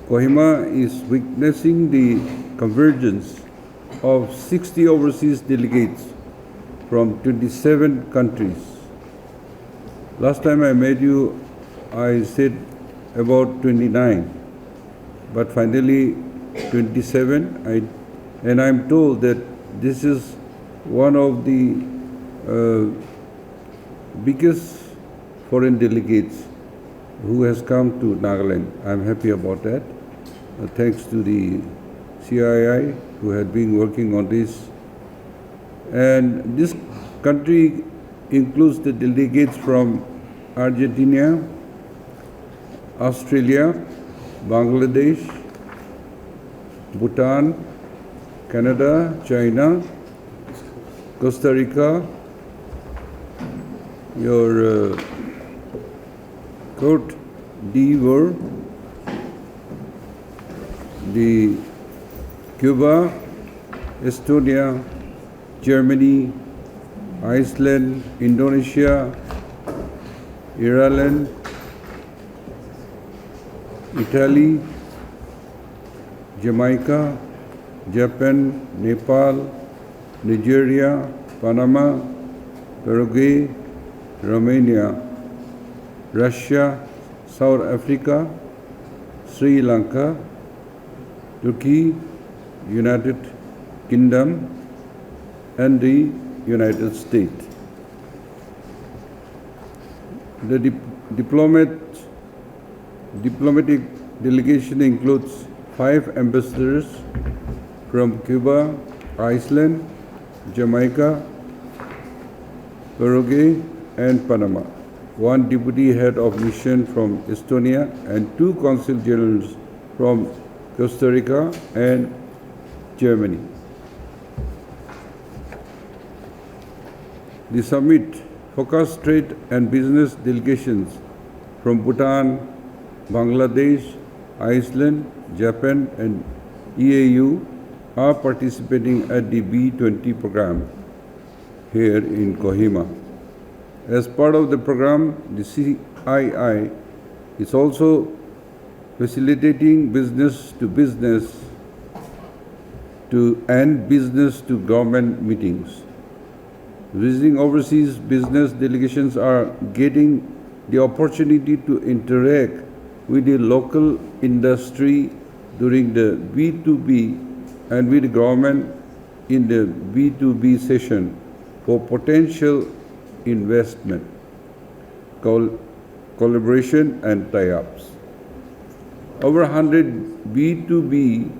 Kohima is witnessing the convergence of 60 overseas delegates from 27 countries. Last time I met you, I said about 29, but finally 27, and I'm told that this is one of the biggest foreign delegates who has come to Nagaland. I'm happy about that. Thanks to the CII who had been working on this. And this country includes the delegates from Argentina, Australia, Bangladesh, Bhutan, Canada, China, Costa Rica, your Côte d'Ivoire, the Cuba, Estonia, Germany, Iceland, Indonesia, Ireland, Italy, Jamaica, Japan, Nepal, Nigeria, Panama, Paraguay, Romania, Russia, South Africa, Sri Lanka, Turkey, United Kingdom, and the United States. The diplomatic delegation includes 5 ambassadors from Cuba, Iceland, Jamaica, Paraguay, and Panama, 1 deputy head of mission from Estonia, and 2 consul generals from Costa Rica and Germany. The summit focused trade and business delegations from Bhutan, Bangladesh, Iceland, Japan, and EAU are participating at the B20 program here in Kohima. As part of the program, the CII is also facilitating business to business and business to government meetings. Visiting overseas business delegations are getting the opportunity to interact with the local industry during the B2B and with the government in the B2B session for potential investment, collaboration, and tie-ups. Over 100 B2B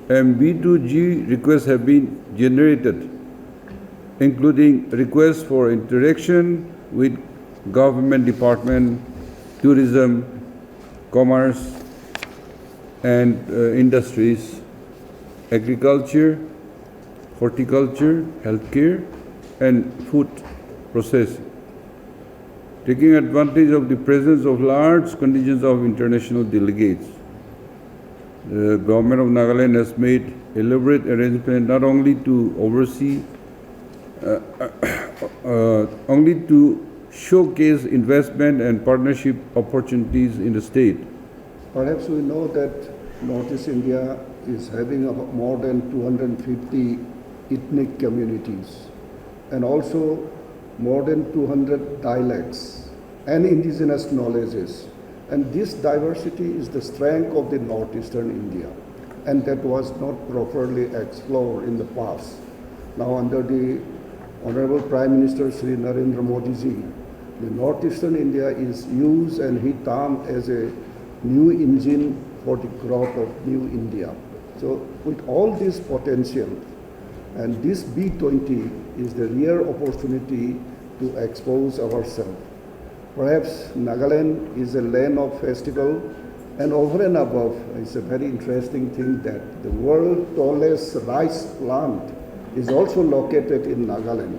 and B2G requests have been generated, including requests for interaction with government department, tourism, commerce, and industries, agriculture, horticulture, healthcare, and food processing. Taking advantage of the presence of large contingents of international delegates, the government of Nagaland has made elaborate arrangements not only to oversee, only to showcase investment and partnership opportunities in the state. Perhaps we know that Northeast India is having about more than 250 ethnic communities and also more than 200 dialects and indigenous knowledges. And this diversity is the strength of the northeastern India, and that was not properly explored in the past. Now under the Honorable Prime Minister Sri Narendra Modi ji, the northeastern India is used and he termed as a new engine for the growth of new India. So with all this potential, and this B20 is the rare opportunity to expose ourselves. Perhaps Nagaland is a land of festival, and over and above, it's a very interesting thing that the world's tallest rice plant is also located in Nagaland,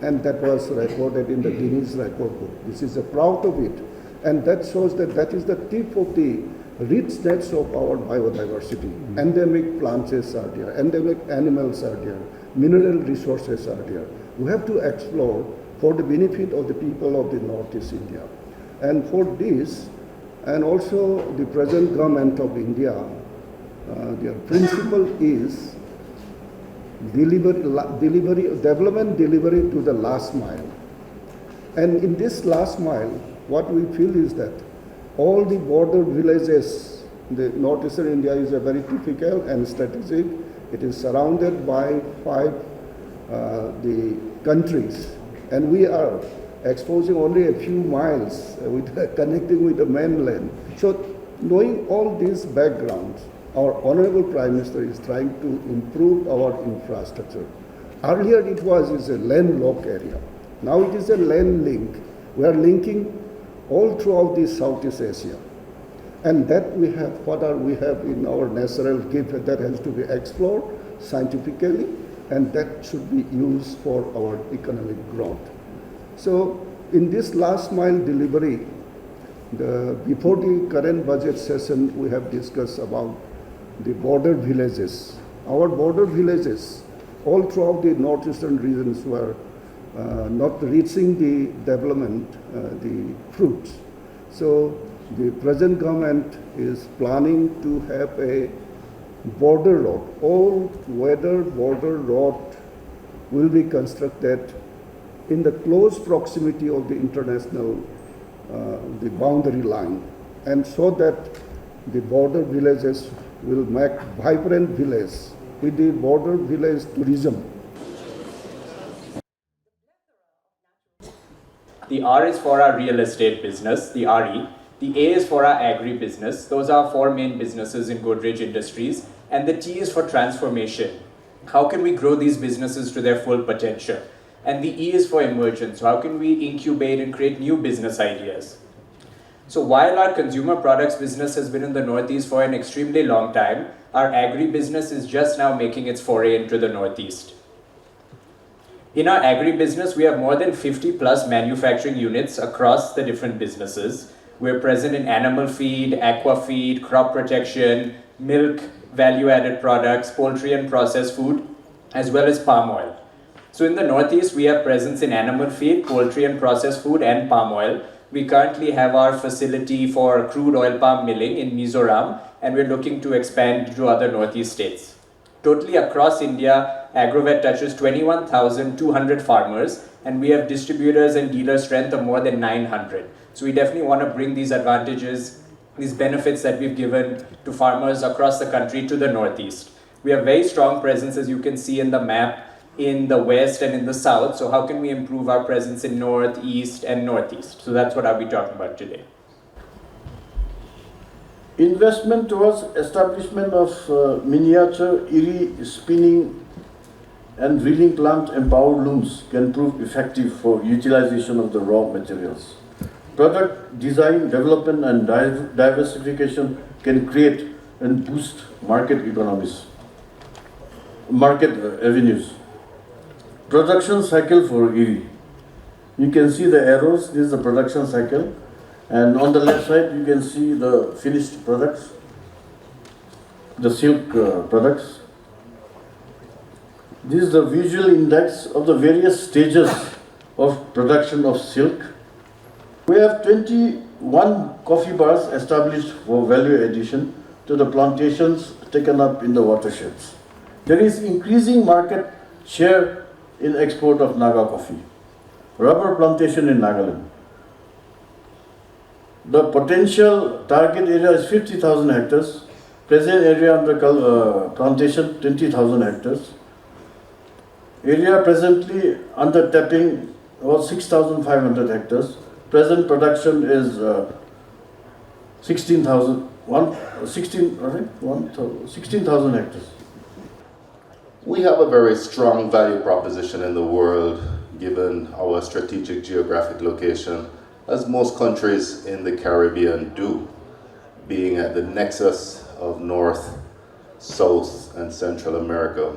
and that was recorded in the Guinness Record Book. This is a proud of it, and that shows that that is the tip of the richness of our biodiversity. Endemic plants are there, endemic animals are there, mineral resources are there. We have to explore for the benefit of the people of the Northeast India. And for this, And also the present government of India, their principle is development delivery to the last mile. And in this last mile, what we feel is that all the border villages, the northeastern India is a very typical and strategic. It is surrounded by 5 the countries, and we are exposing only a few miles with connecting with the mainland. So knowing all these backgrounds, our Honorable Prime Minister is trying to improve our infrastructure. Earlier it was a landlocked area. Now it is a land link. We are linking all throughout the Southeast Asia. And that we have, we have in our natural gift that has to be explored scientifically, and that should be used for our economic growth. So in this last mile delivery, before the current budget session, we have discussed about the border villages. Our border villages all throughout the northeastern regions were not reaching the development, the fruits. So the present government is planning to have a border road. All weather border road will be constructed in the close proximity of the international the boundary line, and so that the border villages will make vibrant village with the border village tourism. The R is for our real estate business, the RE. The A is for our agri-business. Those are 4 main businesses in Godrej Industries. And the T is for transformation. How can we grow these businesses to their full potential? And the E is for emergence. So how can we incubate and create new business ideas? So while our consumer products business has been in the Northeast for an extremely long time, our agri-business is just now making its foray into the Northeast. In our agri-business, we have more than 50 plus manufacturing units across the different businesses. We're present in animal feed, aqua feed, crop protection, milk, value-added products, poultry and processed food, as well as palm oil. So in the Northeast, we have presence in animal feed, poultry and processed food, and palm oil. We currently have our facility for crude oil palm milling in Mizoram, and we're looking to expand to other Northeast states. Totally across India, AgroVet touches 21,200 farmers, and we have distributors and dealer strength of more than 900. So we definitely want to bring these advantages, these benefits that we've given to farmers across the country to the Northeast. We have very strong presence, as you can see in the map, in the West and in the South. So how can we improve our presence in North, East, and Northeast? So that's what I'll be talking about today. Investment towards establishment of miniature erie spinning and reeling plant empowered looms can prove effective for utilization of the raw materials. Product design, development and diversification can create and boost market avenues. Production cycle for erie. You can see the arrows, this is the production cycle. And on the left side, you can see the finished products, the silk products. This is the visual index of the various stages of production of silk. We have 21 coffee bars established for value addition to the plantations taken up in the watersheds. There is increasing market share in export of Naga coffee. Rubber plantation in Nagaland. The potential target area is 50,000 hectares. Present area under plantation 20,000 hectares. Area presently under tapping was 6,500 hectares. Present production is 16,000 hectares. We have a very strong value proposition in the world given our strategic geographic location, as most countries in the Caribbean do, being at the nexus of North, South, and Central America.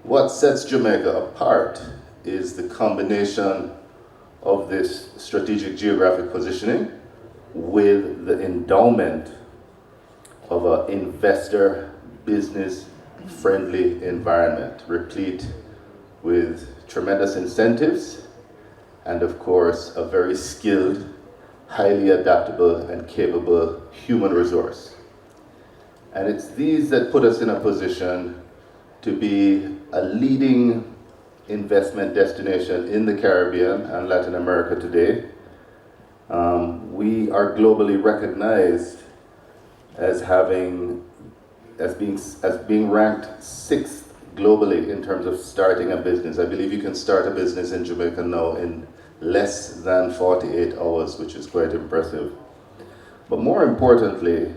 What sets Jamaica apart is the combination of this strategic geographic positioning with the endowment of an investor, business-friendly environment, replete with tremendous incentives and, of course, a very skilled highly adaptable and capable human resource. And it's these that put us in a position to be a leading investment destination in the Caribbean and Latin America today. We are globally recognized as being ranked 6th globally in terms of starting a business. I believe you can start a business in Jamaica now in less than 48 hours, which is quite impressive. But more importantly,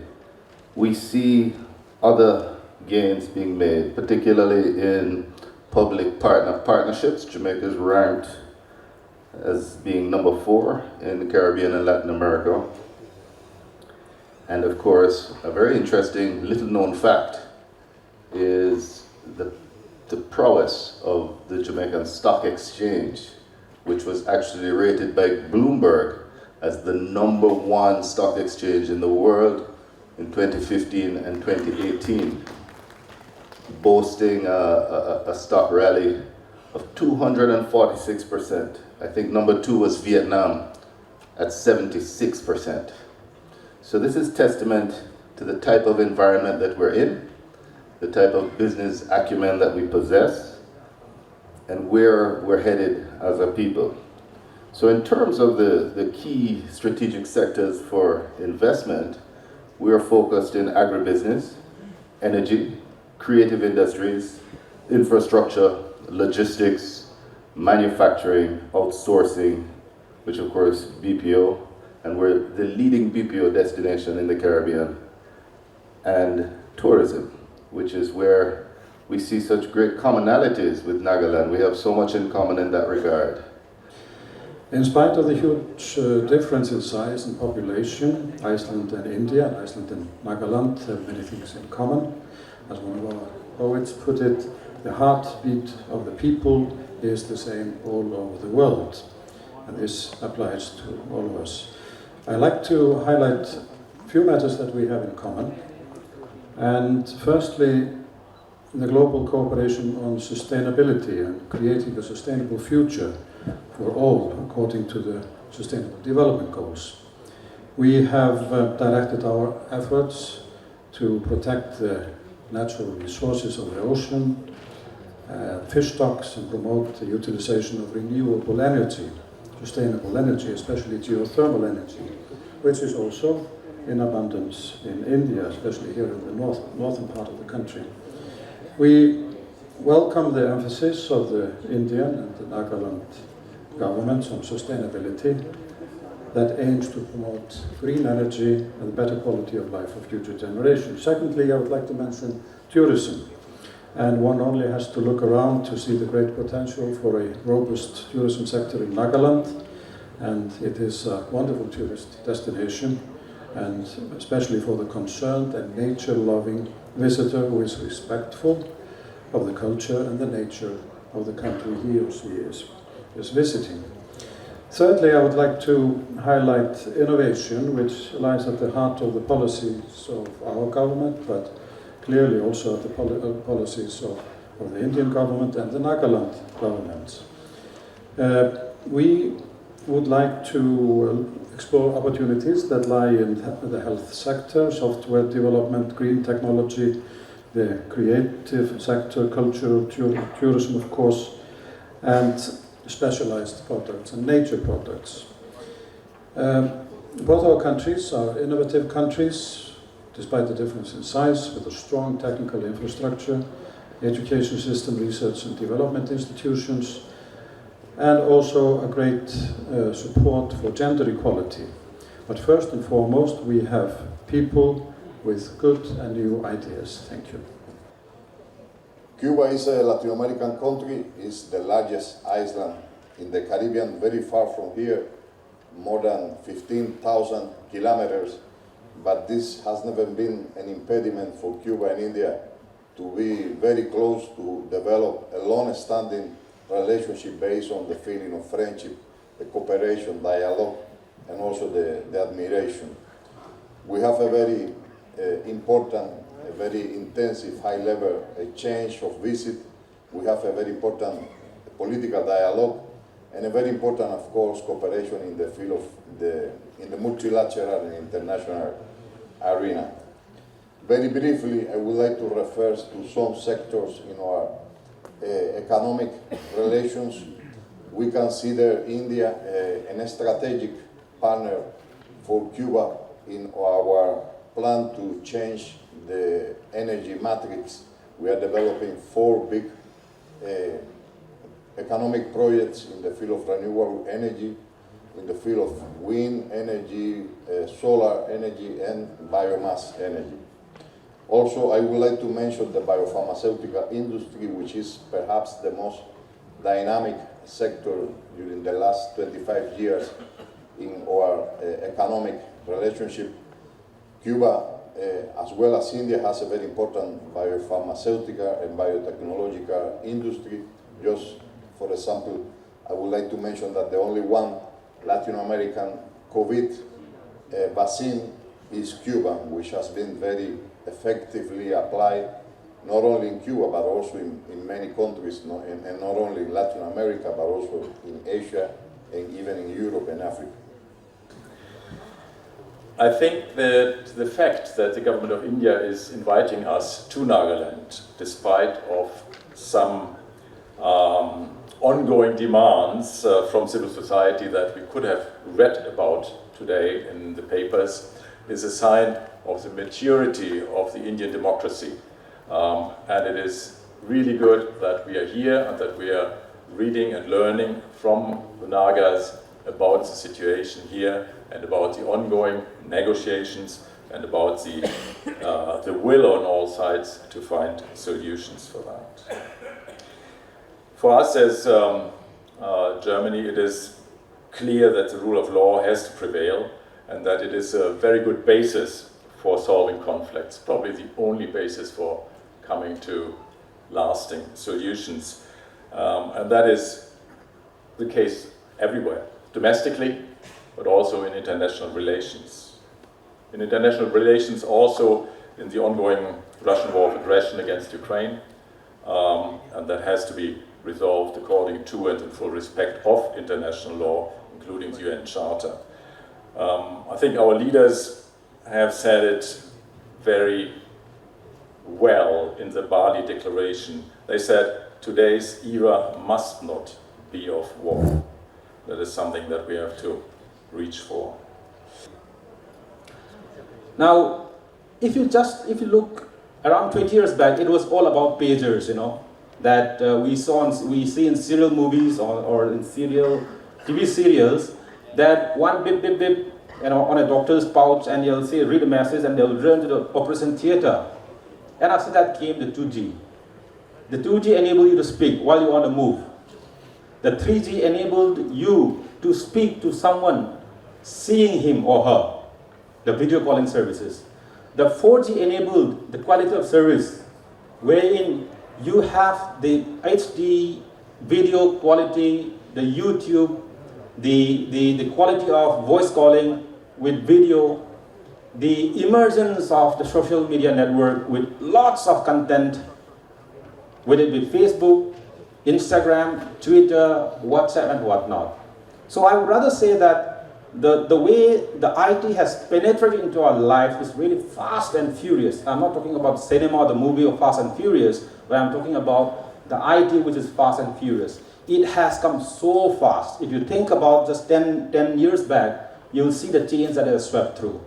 we see other gains being made, particularly in public partnerships. Jamaica is ranked as being number 4 in the Caribbean and Latin America. And of course, a very interesting little known fact is the prowess of the Jamaican Stock Exchange, which was actually rated by Bloomberg as the number 1 stock exchange in the world in 2015 and 2018, boasting a stock rally of 246%. I think number 2 was Vietnam at 76%. So this is testament to the type of environment that we're in, the type of business acumen that we possess, and where we're headed as a people. So in terms of the key strategic sectors for investment, we are focused in agribusiness, energy, creative industries, infrastructure, logistics, manufacturing, outsourcing, which of course BPO, and we're the leading BPO destination in the Caribbean, and tourism, which is where we see such great commonalities with Nagaland. We have so much in common in that regard. In spite of the huge difference in size and population, Iceland and India, Iceland and Nagaland have many things in common. As one of our poets put it, the heartbeat of the people is the same all over the world. And this applies to all of us. I'd like to highlight a few matters that we have in common. And firstly, the global cooperation on sustainability and creating a sustainable future for all, according to the Sustainable Development Goals. We have directed our efforts to protect the natural resources of the ocean, fish stocks, and promote the utilization of renewable energy, sustainable energy, especially geothermal energy, which is also in abundance in India, especially here in the northern part of the country. We welcome the emphasis of the Indian and the Nagaland governments on sustainability that aims to promote green energy and better quality of life for future generations. Secondly, I would like to mention tourism. And one only has to look around to see the great potential for a robust tourism sector in Nagaland. And it is a wonderful tourist destination, and especially for the concerned and nature-loving visitor who is respectful of the culture and the nature of the country he or she is visiting. Thirdly, I would like to highlight innovation, which lies at the heart of the policies of our government, but clearly also at the policies of the Indian government and the Nagaland governments. We would like to explore opportunities that lie in the health sector, software development, green technology, the creative sector, cultural tourism, of course, and specialized products and nature products. Both our countries are innovative countries, despite the difference in size, with a strong technical infrastructure, education system, research and development institutions, and also a great support for gender equality. But first and foremost, we have people with good and new ideas. Thank you. Cuba is a Latin American country, is the largest island in the Caribbean, very far from here, more than 15,000 kilometers. But this has never been an impediment for Cuba and India to be very close, to develop a long-standing relationship based on the feeling of friendship, the cooperation, dialogue, and also the admiration. We have a very important, a very intensive, high-level exchange of visit. We have a very important political dialogue, and a very important, of course, cooperation in the field of the in the multilateral and international arena. Very briefly, I would like to refer to some sectors in our economic relations. We consider India a strategic partner for Cuba in our plan to change the energy matrix. We are developing 4 big economic projects in the field of renewable energy, in the field of wind energy, solar energy, and biomass energy. Also, I would like to mention the biopharmaceutical industry, which is perhaps the most dynamic sector during the last 25 years in our economic relationship. Cuba, as well as India, has a very important biopharmaceutical and biotechnological industry. Just for example, I would like to mention that the only one Latin American COVID vaccine is Cuban, which has been very effectively applied not only in Cuba but also in many countries, and not only in Latin America but also in Asia and even in Europe and Africa. I think that the fact that the government of India is inviting us to Nagaland, despite of some ongoing demands from civil society that we could have read about today in the papers, is a sign of the maturity of the Indian democracy. And it is really good that we are here and that we are reading and learning from the Nagas about the situation here and about the ongoing negotiations and about the will on all sides to find solutions for that. For us as Germany, it is clear that the rule of law has to prevail and that it is a very good basis for solving conflicts, probably the only basis for coming to lasting solutions. And that is the case everywhere, domestically, but also in international relations. In international relations, also in the ongoing Russian war of aggression against Ukraine, and that has to be resolved according to and in full respect of international law, including the UN Charter. I think our leaders have said it very well in the Bali Declaration. They said, today's era must not be of war. That is something that we have to reach for. Now, if you look around 20 years back, it was all about pagers, that we see in serial movies or in TV serials, that one bip, bip, bip, on a doctor's pouch, and you'll say, read a message, and they'll run to the operation theater. And after that came the 2G. The 2G enabled you to speak while you're on the move. The 3G enabled you to speak to someone, seeing him or her, the video calling services. The 4G enabled the quality of service, wherein you have the HD video quality, the YouTube, the quality of voice calling with video, the emergence of the social media network with lots of content, whether it be Facebook, Instagram, Twitter, WhatsApp, and whatnot. So I would rather say that the way the IT has penetrated into our life is really fast and furious. I'm not talking about cinema, the movie of Fast and Furious, but I'm talking about the IT which is fast and furious. It has come so fast. If you think about just 10 years back, you'll see the change that has swept through.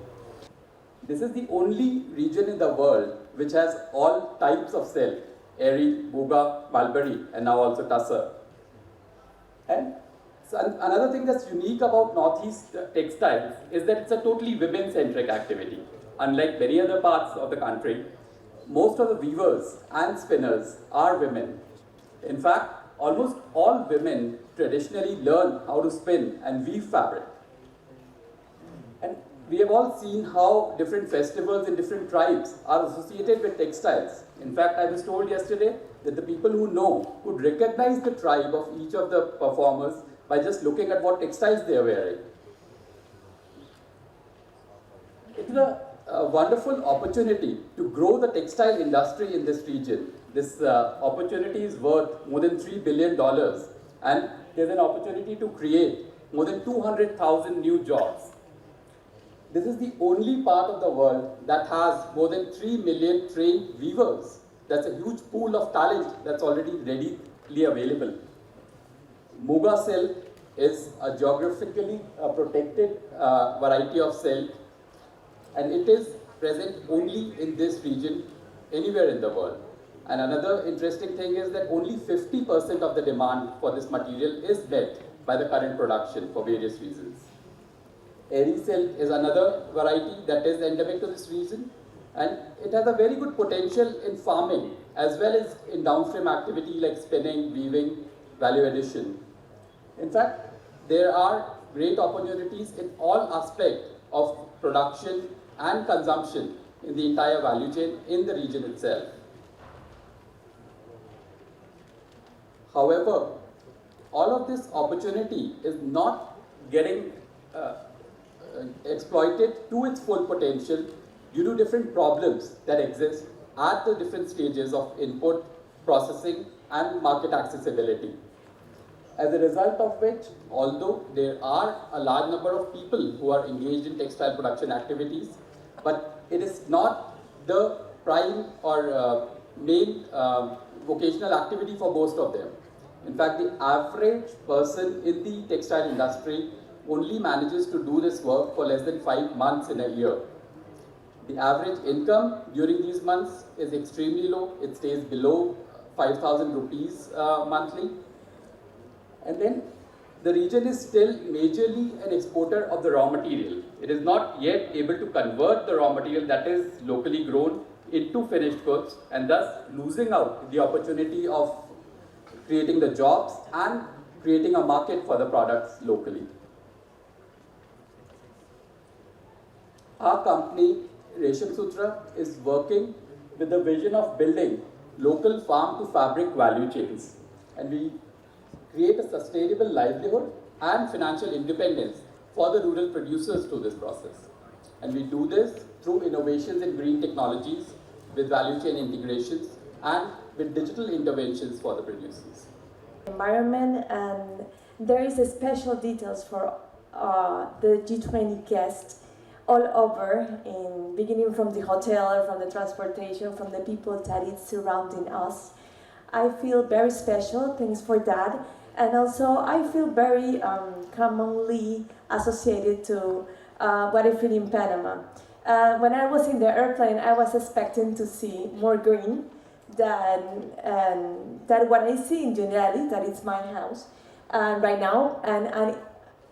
This is the only region in the world which has all types of silk, Eri, Buga, Mulberry, and now also Tussar. And so another thing that's unique about Northeast textiles is that it's a totally women-centric activity. Unlike many other parts of the country, most of the weavers and spinners are women. In fact, almost all women traditionally learn how to spin and weave fabric. And we have all seen how different festivals in different tribes are associated with textiles. In fact, I was told yesterday that the people who know could recognize the tribe of each of the performers by just looking at what textiles they are wearing. It is a wonderful opportunity to grow the textile industry in this region. This opportunity is worth more than $3 billion, and there's an opportunity to create more than 200,000 new jobs. This is the only part of the world that has more than 3 million trained weavers. That's a huge pool of talent that's already readily available. Muga silk is a geographically protected variety of silk, and it is present only in this region, anywhere in the world. And another interesting thing is that only 50% of the demand for this material is met by the current production for various reasons. Eri silk is another variety that is endemic to this region, and it has a very good potential in farming as well as in downstream activity like spinning, weaving, value addition. In fact, there are great opportunities in all aspects of production and consumption in the entire value chain in the region itself. However, all of this opportunity is not getting exploited to its full potential due to different problems that exist at the different stages of input, processing, and market accessibility. As a result of which, although there are a large number of people who are engaged in textile production activities, but it is not the prime or main vocational activity for most of them. In fact, the average person in the textile industry only manages to do this work for less than 5 months in a year. The average income during these months is extremely low. It stays below 5,000 rupees monthly. And then the region is still majorly an exporter of the raw material. It is not yet able to convert the raw material that is locally grown into finished goods, and thus losing out the opportunity of creating the jobs and creating a market for the products locally. Our company, Resham Sutra, is working with the vision of building local farm to fabric value chains, and we create a sustainable livelihood and financial independence for the rural producers through this process. And we do this through innovations in green technologies, with value chain integrations, and with digital interventions for the producers. Environment, and there is a special details for the G20 guests all over, in beginning from the hotel, from the transportation, from the people that is surrounding us. I feel very special, thanks for that. And also I feel very commonly associated to what I feel in Panama. When I was in the airplane, I was expecting to see more green than what I see in Generali, that is my house right now. And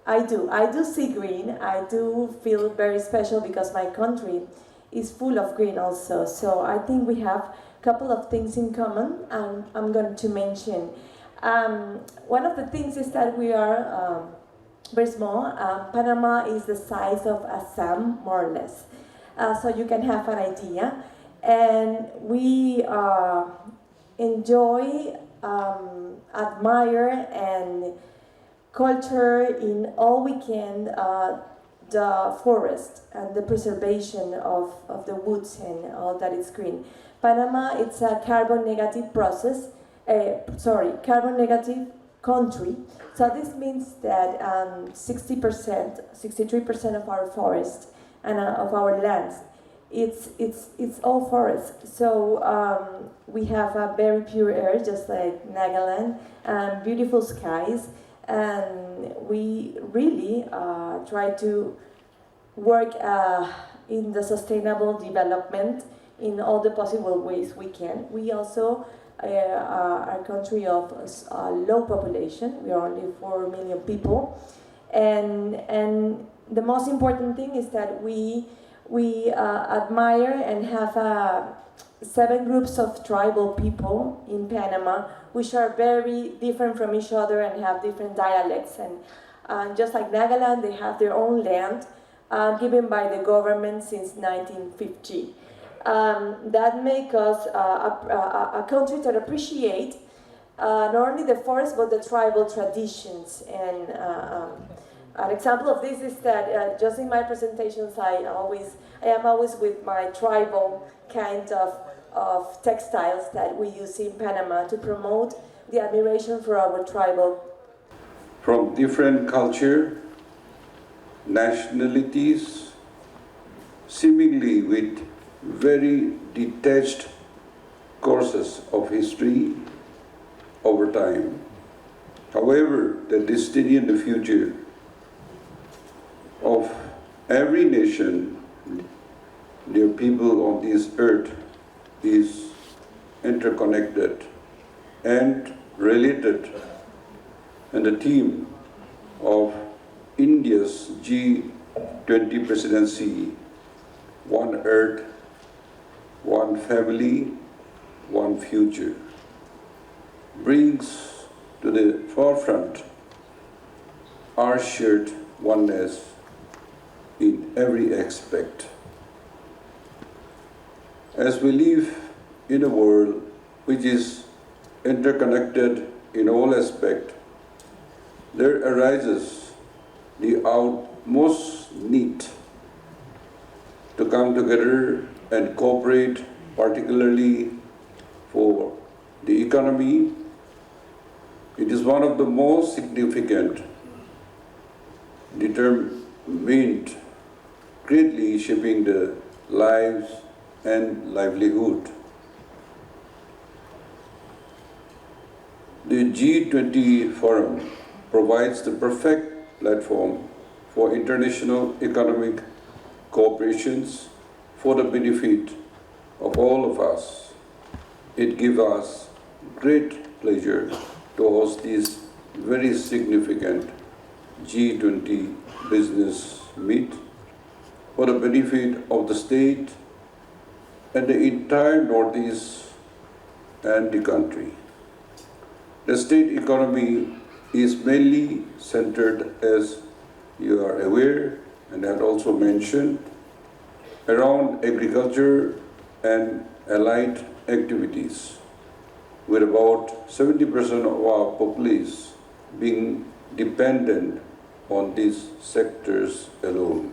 I do see green. I do feel very special because my country is full of green also. So I think we have a couple of things in common, and I'm going to mention. One of the things is that we are very small. Panama is the size of Assam, more or less. So you can have an idea. And we enjoy, admire, and culture in all we can the forest and the preservation of the woods and all that is green. Panama, it's a carbon negative process. Carbon negative country. So this means that 60%, 63% of our forest and of our lands, it's all forest. So we have a very pure air, just like Nagaland, and beautiful skies. And we really try to work in the sustainable development in all the possible ways we can. We also are a country of low population. We are only 4 million people, and the most important thing is that we admire and have 7 groups of tribal people in Panama, which are very different from each other and have different dialects. And just like Nagaland, they have their own land given by the government since 1950. That makes us a country that appreciate not only the forest but the tribal traditions. And an example of this is that just in my presentations, I am always with my tribal kind of textiles that we use in Panama to promote the admiration for our tribal. From different culture, nationalities, seemingly with very detached courses of history over time. However, the destiny and the future of every nation, their people on this earth, is interconnected and related. And the theme of India's G20 presidency, One Earth, One Family, One Future, brings to the forefront our shared oneness in every aspect. As we live in a world which is interconnected in all aspects, there arises the utmost need to come together and cooperate, particularly for the economy. It is one of the most significant, determined, greatly shaping the lives and livelihood. The G20 forum provides the perfect platform for international economic cooperations for the benefit of all of us. It gives us great pleasure to host this very significant G20 business meet for the benefit of the state and the entire Northeast and the country. The state economy is mainly centered, as you are aware and had also mentioned, around agriculture and allied activities, with about 70% of our populace being dependent on these sectors alone.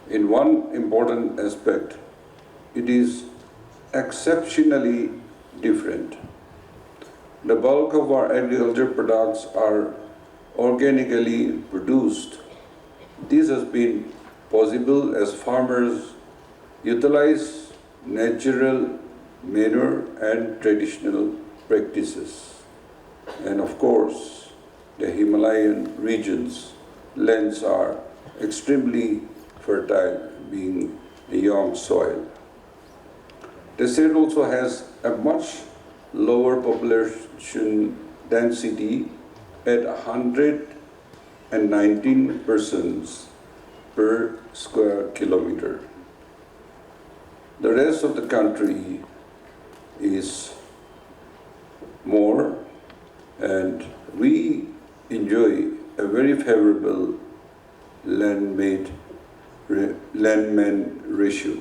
In one important aspect, it is exceptionally different. The bulk of our agriculture products are organically produced. This has been possible as farmers utilize natural manure and traditional practices. And of course, the Himalayan regions' lands are extremely fertile, being a young soil. The state also has a much lower population density at 119 persons per square kilometer. The rest of the country is more, and we enjoy a very favorable landman ratio.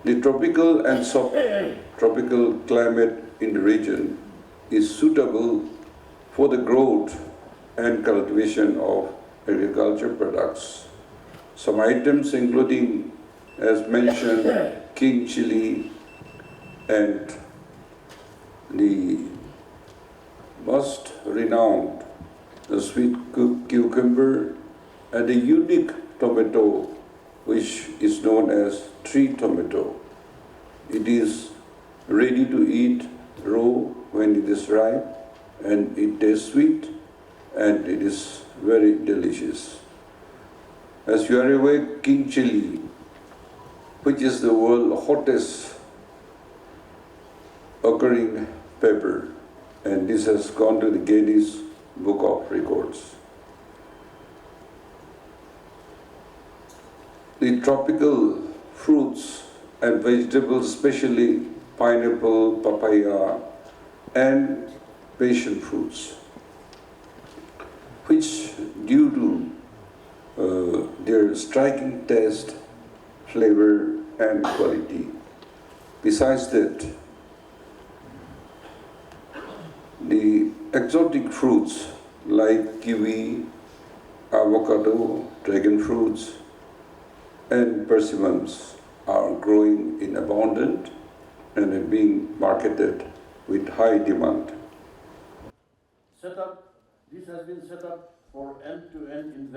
The tropical and subtropical climate in the region is suitable for the growth and cultivation of agriculture products. Some items including, as mentioned, king chili and the most renowned, the sweet cucumber, and the unique tomato, which is known as tree tomato. It is ready to eat raw when it is ripe, and it tastes sweet, and it is very delicious. As you are aware, king chili, which is the world's hottest occurring pepper, and this has gone to the Guinness Book of Records. The tropical fruits and vegetables, especially pineapple, papaya, and passion fruits, which due to their striking taste, flavor, and quality. Besides that, the exotic fruits like kiwi, avocado, dragon fruits, and persimmons are growing in abundance and are being marketed with high demand. This has been set up for end-to-end investment.